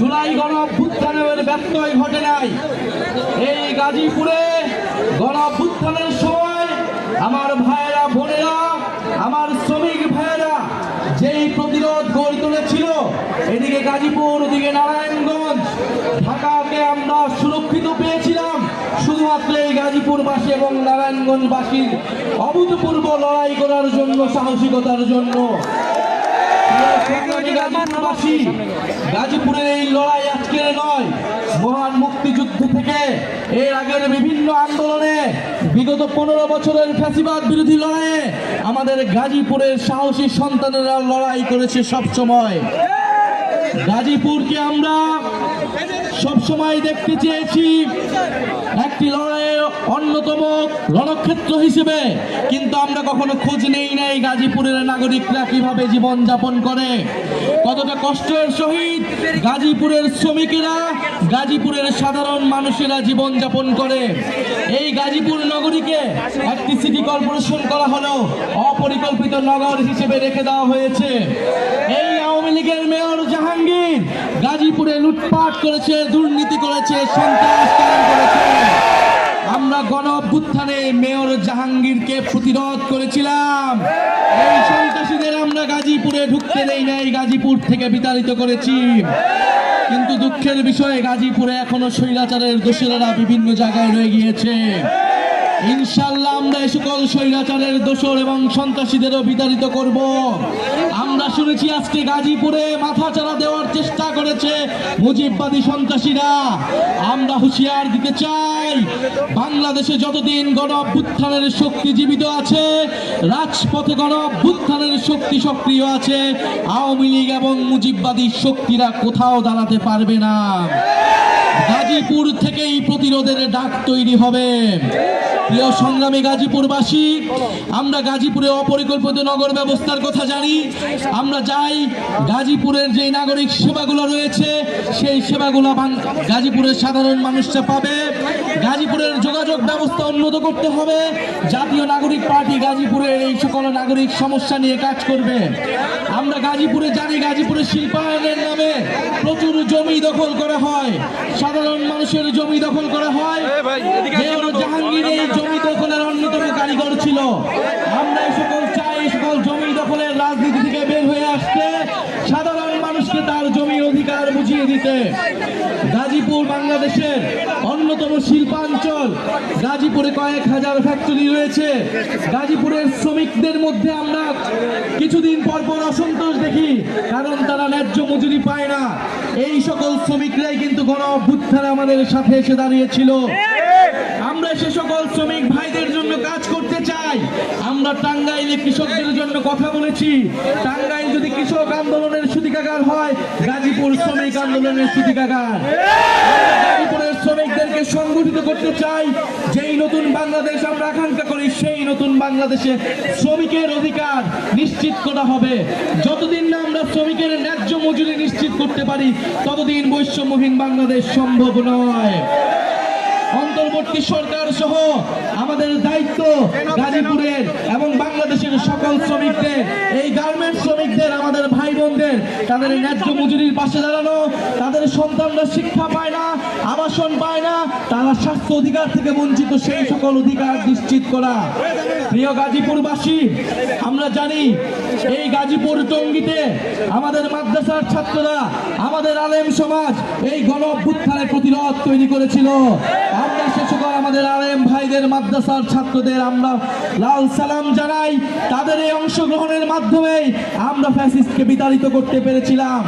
জুলাই গণ অভ্যুত্থানের ব্যত্যয় ঘটে নাই। এই গাজীপুরে গণ অভ্যুত্থানের সময় আমার ভাইয়েরা বোনেরা, আমার শ্রমিক ভাইয়েরা যেই প্রতিরোধ গড়ে তুলেছিল, এদিকে গাজীপুর, ওদিকে নারায়ণগঞ্জ, ঢাকাকে আমরা সুরক্ষিত পেয়েছিলাম শুধুমাত্র এই গাজীপুরবাসী এবং নারায়ণগঞ্জবাসীর অভূতপূর্ব লড়াই করার জন্য, সাহসিকতার জন্য। গাজীপুরবাসী, গাজীপুরের এই লড়াই আজকের নয়, মহান মুক্তিযুদ্ধ থেকে এর আগের বিভিন্ন আন্দোলনে, বিগত 15 বছরের ফ্যাসিবাদ বিরোধী লড়াইয়ে আমাদের গাজীপুরের সাহসী সন্তানেরা লড়াই করেছে সবসময়। গাজীপুরকে আমরা সবসময় দেখতে চেয়েছি একটি লড়াইয়ের অন্যতম রণক্ষেত্র হিসেবে, কিন্তু আমরা কখনো খোঁজ নেই নাই গাজীপুরের নাগরিকরা কিভাবে জীবন যাপন করে, কতটা কষ্টের সহিত গাজীপুরের শ্রমিকেরা, গাজীপুরের সাধারণ মানুষেরা জীবন যাপন করে। এই গাজীপুর নগরীকে একটি সিটি কর্পোরেশন করা হলো, অপরিকল্পিত নগর হিসেবে রেখে দেওয়া হয়েছে। এই আওয়ামী লীগের মেয়র জাহাঙ্গীর গাজীপুরে লুটপাট করেছে, দুর্নীতি করেছে, সন্ত্রাস করেছে। আমরা গণ অভ্যুত্থানে মেয়র জাহাঙ্গীরকে প্রতিরোধ করেছিলাম। এই সন্ত্রাসীদের আমরা গাজীপুরে ঢুকতে দেই নাই, গাজীপুর থেকে বিতাড়িত করেছি। কিন্তু দুঃখের বিষয়ে গাজীপুরে এখনো স্বৈরাচারের দোসরেরা বিভিন্ন জায়গায় রয়ে গিয়েছে। ইনশাআল্লাহ আমরা এই সকল স্বৈরাচারের দোসর এবং সন্ত্রাসীদেরও বিতাড়িত করব। আমরা শুনেছি আজকে গাজীপুরে মাথাচাড়া দেওয়ার চেষ্টা করেছে মুজিববাদী সন্ত্রাসীরা। আমরা হুঁশিয়ার দিতে চাই, বাংলাদেশে যতদিন গণ অভ্যুত্থানের শক্তি জীবিত আছে, রাজপথে গণ অভ্যুত্থানের শক্তি সক্রিয় আছে, আওয়ামী লীগ এবং মুজিববাদী শক্তিরা কোথাও দাঁড়াতে পারবে না। গাজীপুর থেকেই প্রতিরোধের ডাক তৈরি হবে। প্রিয় সংগ্রামী গাজীপুরবাসী, আমরা গাজীপুরে অপরিকল্পিত নগর ব্যবস্থার কথা জানি। আমরা যাই, গাজীপুরের যে নাগরিক সেবাগুলো রয়েছে সেই সেবাগুলো গাজীপুরের সাধারণ মানুষরা পাবে। গাজীপুরের যোগাযোগ ব্যবস্থা উন্নত করতে হবে। জাতীয় নাগরিক পার্টি গাজীপুরের এই সকল নাগরিক সমস্যা নিয়ে কাজ করবে। আমরা গাজীপুরে জানি, গাজীপুরের শিল্পায়নের নামে প্রচুর জমি দখল করা হয়, সাধারণ মানুষের জমি দখল করা হয়। মেয়র জাহাঙ্গীর এই জমি দখলের অন্যতম কারিগর ছিল। আমরা এই সকল চাই, এই সকল জমি দখলের রাজনীতি থেকে বের হয়ে আসতে, সাধারণ মানুষকে তার জমির অধিকার বুঝিয়ে দিতে। গাজীপুর বাংলাদেশের অন্যতম শিল্পাঞ্চল। গাজীপুরে কয়েক হাজার ফ্যাক্টরি রয়েছে। গাজীপুরের শ্রমিকদের মধ্যে আমরা কিছুদিন পর পর অসন্তোষ দেখি, কারণ তারা ন্যায্য মজুরি পায় না। এই সকল শ্রমিকরাই কিন্তু গণ অভ্যুত্থানে আমাদের সাথে এসে দাঁড়িয়েছিল। আমরা সে সকল শ্রমিক ভাইদের জন্য কাজ করতে চাই। আমরা টাঙ্গাইলে কৃষকদের জন্য কথা বলেছি। টাঙ্গাইল যদি কৃষক আন্দোলনের সূতিকাগার হয়, গাজীপুর শ্রমিক আন্দোলনের সূতিকাগার। গাজীপুরের শ্রমিকদেরকে সংগঠিত করতে চাই। যেই নতুন বাংলাদেশ আমরা আকাঙ্ক্ষা করি, সেই নতুন বাংলাদেশে শ্রমিকের অধিকার নিশ্চিত করা হবে। যতদিন না আমরা শ্রমিকের ন্যায্য মজুরি নিশ্চিত করতে পারি, ততদিন বৈষম্যহীন বাংলাদেশ সম্ভব নয়। অন্তর্বর্তী সরকার সহ আমাদের দায়িত্ব গাজীপুরের এবং বাংলাদেশের সকল শ্রমিকদের, এই গার্মেন্টস শ্রমিকদের, আমাদের ভাই বোনদের, তাদের ন্যায্য মজুরির পাশে দাঁড়ানো। তাদের সন্তানরা শিক্ষা পায় না, আবাসন পায় না, তারা স্বাস্থ্য অধিকার থেকে বঞ্চিত, সেই সকল অধিকার নিশ্চিত করা। প্রিয় গাজীপুরবাসী, আমরা জানি এই গাজীপুর টঙ্গীতে আমাদের মাদ্রাসার ছাত্ররা, আমাদের আলেম সমাজ এই গণ অভ্যুত্থানে প্রতিরোধ তৈরি করেছিল। আমরা সে সকল আমাদের আলেম ভাইদের, মাদ্রাসার ছাত্রদের আমরা লাল সালাম জানাই। তাদের এই অংশগ্রহণের মাধ্যমে আমরা ফ্যাসিস্টকে বিতাড়িত করতে পেরেছিলাম।